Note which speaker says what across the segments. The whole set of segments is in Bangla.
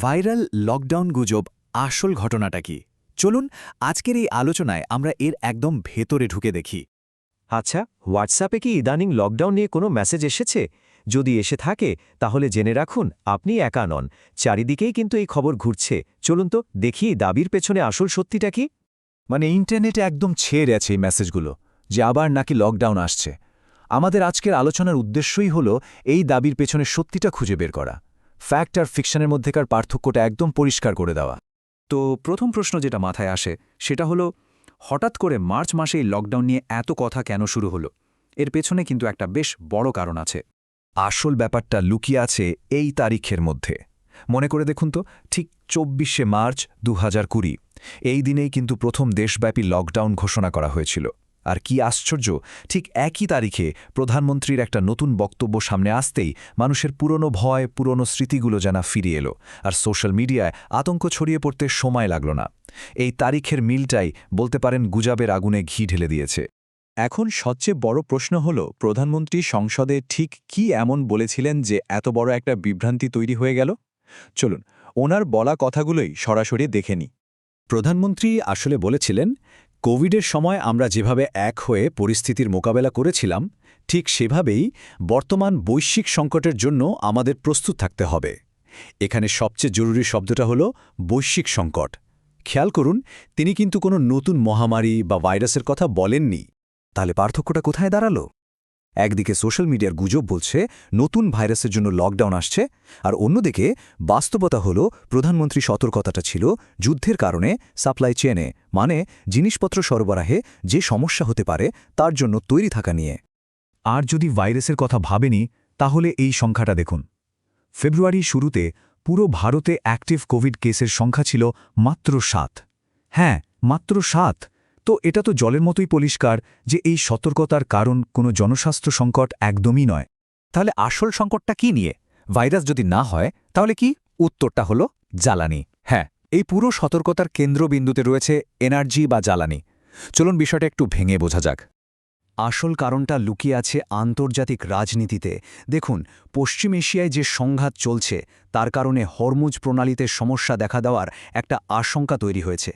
Speaker 1: ভাইরাল লকডাউন গুজব আসল ঘটনাটা কি? চলুন আজকের এই আলোচনায় আমরা এর একদম ভেতরে ঢুকে দেখি।
Speaker 2: আচ্ছা, হোয়াটসঅ্যাপে কি ইদানিং লকডাউন নিয়ে কোনো মেসেজ এসেছে? যদি এসে থাকে তাহলে জেনে রাখুন আপনি একা নন, চারিদিকেই কিন্তু এই খবর ঘুরছে। চলুন তো দেখি দাবির পেছনে আসল সত্যিটা কি।
Speaker 3: মানে ইন্টারনেটে একদম ছেয়ে আছে এই মেসেজগুলো যে আবার নাকি লকডাউন আসছে। আমাদের আজকের আলোচনার উদ্দেশ্যই হলো এই দাবির পেছনে সত্যিটা খুঁজে বের করা, ফ্যাক্ট আর ফিকশনের মধ্যেকার পার্থক্যটা একদম পরিষ্কার করে দেওয়া।
Speaker 4: তো প্রথম প্রশ্ন যেটা মাথায় আসে সেটা হলো, হঠাৎ করে মার্চ মাসে এই লকডাউন নিয়ে এত কথা কেন শুরু হলো? এর পেছনে কিন্তু একটা বেশ বড় কারণ আছে।
Speaker 3: আসল ব্যাপারটা লুকিয়ে আছে এই তারিখের মধ্যে। মনে করে দেখুন তো, ঠিক ২৪শে মার্চ ২০২০ এই দিনেই কিন্তু প্রথম দেশব্যাপী লকডাউন ঘোষণা করা হয়েছিল। আর কি আশ্চর্য, ঠিক একই তারিখে প্রধানমন্ত্রীর একটা নতুন বক্তব্য সামনে আসতেই মানুষের পুরনো ভয়, পুরনো স্মৃতিগুলো যেন ফিরিয়ে এলো, আর সোশ্যাল মিডিয়ায় আতঙ্ক ছড়িয়ে পড়তে সময় লাগল না। এই তারিখের মিলটাই বলতে পারেন গুজবের আগুনে ঘি ঢেলে দিয়েছে।
Speaker 5: এখন সবচেয়ে বড় প্রশ্ন হল, প্রধানমন্ত্রী সংসদে ঠিক কি এমন বলেছিলেন যে এত বড় একটা বিভ্রান্তি তৈরি হয়ে গেল? চলুন ওনার বলা কথাগুলোই সরাসরি দেখে নিই।
Speaker 3: প্রধানমন্ত্রী আসলে বলেছিলেন, কোভিডের সময় আমরা যেভাবে এক হয়ে পরিস্থিতির মোকাবেলা করেছিলাম, ঠিক সেভাবেই বর্তমান বৈশ্বিক সংকটের জন্য আমাদের প্রস্তুত থাকতে হবে। এখানে সবচেয়ে জরুরি শব্দটা হল বৈশ্বিক সংকট। খেয়াল করুন, তিনি কিন্তু কোনো নতুন মহামারী বা ভাইরাসের কথা বলেননি। তাহলে পার্থক্যটা কোথায় দাঁড়ালো? একদিকে সোশ্যাল মিডিয়ার গুজব বলছে নতুন ভাইরাসের জন্য লকডাউন আসছে, আর অন্যদিকে বাস্তবতা হলো প্রধানমন্ত্রী সতর্কতাটা ছিল যুদ্ধের কারণে সাপ্লাই চেনে, মানে জিনিসপত্র সরবরাহে যে সমস্যা হতে পারে তার জন্য তৈরি থাকা নিয়ে। আর যদি ভাইরাসের কথা ভাবেনি, তাহলে এই সংখ্যাটা দেখুন। ফেব্রুয়ারি শুরুতে পুরো ভারতে অ্যাক্টিভ কোভিড কেসের সংখ্যা ছিল মাত্র ৭। হ্যাঁ, মাত্র ৭। তো এটা তো জলের মতোই পরিষ্কার যে এই সতর্কতার কারণ কোনো জনস্বাস্থ্য সংকট একদমই নয়।
Speaker 1: তাহলে আসল সংকটটা কি নিয়ে? ভাইরাস যদি না হয় তাহলে কি? উত্তরটা হলো জ্বালানি। হ্যাঁ, এই পুরো সতর্কতার কেন্দ্রবিন্দুতে রয়েছে এনার্জি বা জ্বালানি। চলুন বিষয়টা একটু ভেঙে বোঝা যাক।
Speaker 4: আসল কারণটা লুকিয়ে আছে আন্তর্জাতিক রাজনীতিতে। দেখুন, পশ্চিম এশিয়ায় যে সংঘাত চলছে তার কারণে হরমুজ প্রণালীতে সমস্যা দেখা দেওয়ার একটা আশঙ্কা তৈরি হয়েছে।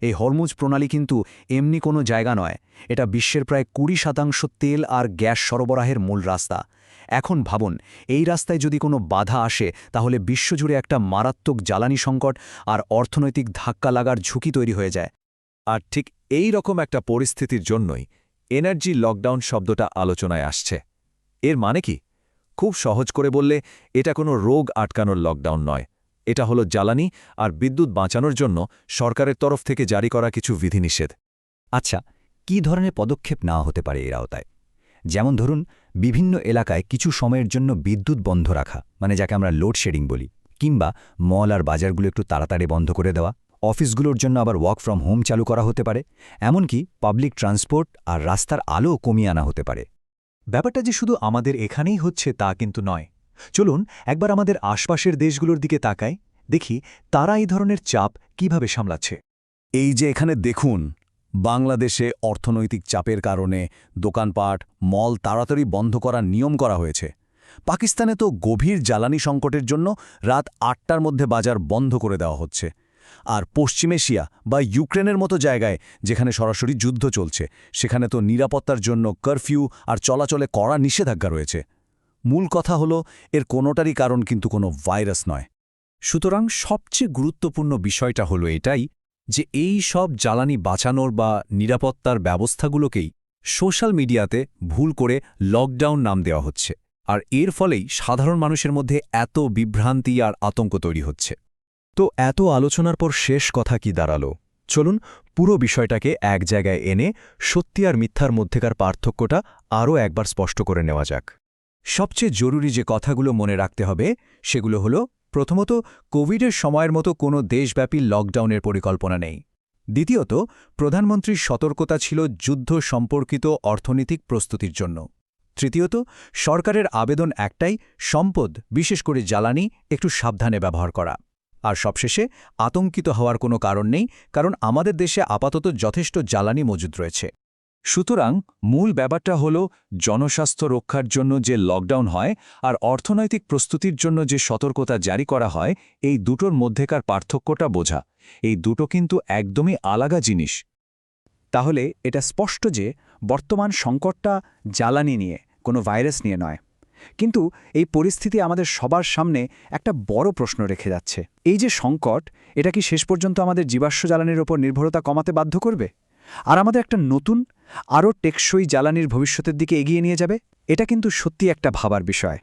Speaker 4: এই হরমুজ প্রণালী কিন্তু এমনি কোনো জায়গা নয়, এটা বিশ্বের প্রায় ২০% তেল আর গ্যাস সরবরাহের মূল রাস্তা। এখন ভাবুন, এই রাস্তায় যদি কোনো বাধা আসে তাহলে বিশ্বজুড়ে একটা মারাত্মক জ্বালানি সংকট আর অর্থনৈতিক ধাক্কা লাগার ঝুঁকি তৈরি হয়ে যায়।
Speaker 3: আর ঠিক এই রকম একটা পরিস্থিতির জন্যই এনার্জি লকডাউন শব্দটা আলোচনায় আসছে। এর মানে কি? খুব সহজ করে বললে, এটা কোনো রোগ আটকানোর লকডাউন নয়। এটা হলো জ্বালানি আর বিদ্যুৎ বাঁচানোর জন্য সরকারের তরফ থেকে জারি করা কিছু বিধিনিষেধ।
Speaker 1: আচ্ছা, কি ধরনের পদক্ষেপ নেওয়া হতে পারে এর আওতায়? যেমন ধরুন, বিভিন্ন এলাকায় কিছু সময়ের জন্য বিদ্যুৎ বন্ধ রাখা, মানে যাকে আমরা লোডশেডিং বলি, কিংবা মল আর বাজারগুলো একটু তাড়াতাড়ি বন্ধ করে দেওয়া। অফিসগুলোর জন্য আবার ওয়ার্ক ফ্রম হোম চালু করা হতে পারে। এমনকি পাবলিক ট্রান্সপোর্ট আর রাস্তার আলো কমিয়ে আনা হতে পারে।
Speaker 5: ব্যাপারটা যে শুধু আমাদের এখানেই হচ্ছে তা কিন্তু নয়। চলুন একবার আমাদের আশপাশের দেশগুলোর দিকে তাকাই, দেখি তারা এই ধরনের চাপ কিভাবে সামলাচ্ছে।
Speaker 3: এই যে এখানে দেখুন, বাংলাদেশে অর্থনৈতিক চাপের কারণে দোকানপাট, মল তাড়াতাড়ি বন্ধ করার নিয়ম করা হয়েছে। পাকিস্তানে তো গভীর জ্বালানি সংকটের জন্য রাত ৮টার মধ্যে বাজার বন্ধ করে দেওয়া হচ্ছে। আর পশ্চিম এশিয়া বা ইউক্রেনের মতো জায়গায়, যেখানে সরাসরি যুদ্ধ চলছে, সেখানে তো নিরাপত্তার জন্য কারফিউ আর চলাচলে কড়া নিষেধাজ্ঞা রয়েছে। মূল কথা হলো, এর কোনোটারই কারণ কিন্তু কোনো ভাইরাস নয়।
Speaker 4: সুতরাং সবচেয়ে গুরুত্বপূর্ণ বিষয়টা হলো এটাই যে এই সব জ্বালানি বাঁচানোর বা নিরাপত্তার ব্যবস্থাগুলোকেই সোশ্যাল মিডিয়াতে ভুল করে লকডাউন নাম দেওয়া হচ্ছে, আর এর ফলেই সাধারণ মানুষের মধ্যে এত বিভ্রান্তি আর আতঙ্ক তৈরি হচ্ছে।
Speaker 3: তো এত আলোচনার পর শেষ কথা কি দাঁড়ালো? চলুন পুরো বিষয়টাকে এক জায়গায় এনে সত্যি আর মিথ্যার মধ্যেকার পার্থক্যটা আরও একবার স্পষ্ট করে নেওয়া যাক।
Speaker 4: সবচেয়ে জরুরি যে কথাগুলো মনে রাখতে হবে সেগুলো হলো, প্রথমত, কোভিডের সময়ের মতো কোনো দেশব্যাপী লকডাউনের পরিকল্পনা নেই। দ্বিতীয়ত, প্রধানমন্ত্রীর সতর্কতা ছিল যুদ্ধ সম্পর্কিত অর্থনৈতিক প্রস্তুতির জন্য। তৃতীয়ত, সরকারের আবেদন একটাই, সম্পদ, বিশেষ করে জ্বালানি, একটু সাবধানে ব্যবহার করা। আর সবশেষে, আতঙ্কিত হওয়ার কোনো কারণ নেই, কারণ আমাদের দেশে আপাতত যথেষ্ট জ্বালানি মজুদ রয়েছে।
Speaker 5: সুতরাং মূল ব্যাপারটা হল জনস্বাস্থ্য রক্ষার জন্য যে লকডাউন হয় আর অর্থনৈতিক প্রস্তুতির জন্য যে সতর্কতা জারি করা হয় এই দুটোর মধ্যেকার পার্থক্যটা বোঝা। এই দুটো কিন্তু একদমই আলাদা জিনিস।
Speaker 4: তাহলে এটা স্পষ্ট যে বর্তমান সংকটটা জ্বালানি নিয়ে, কোনো ভাইরাস নিয়ে নয়। কিন্তু এই পরিস্থিতি আমাদের সবার সামনে একটা বড় প্রশ্ন রেখে যাচ্ছে। এই যে সংকট, এটা কি শেষ পর্যন্ত আমাদের জীবাশ্ম জ্বালানির ওপর নির্ভরতা কমাতে বাধ্য করবে আর আমাদের একটা নতুন, আরও টেকসই জ্বালানির ভবিষ্যতের দিকে এগিয়ে নিয়ে যাবে? এটা কিন্তু সত্যি একটা ভাবার বিষয়।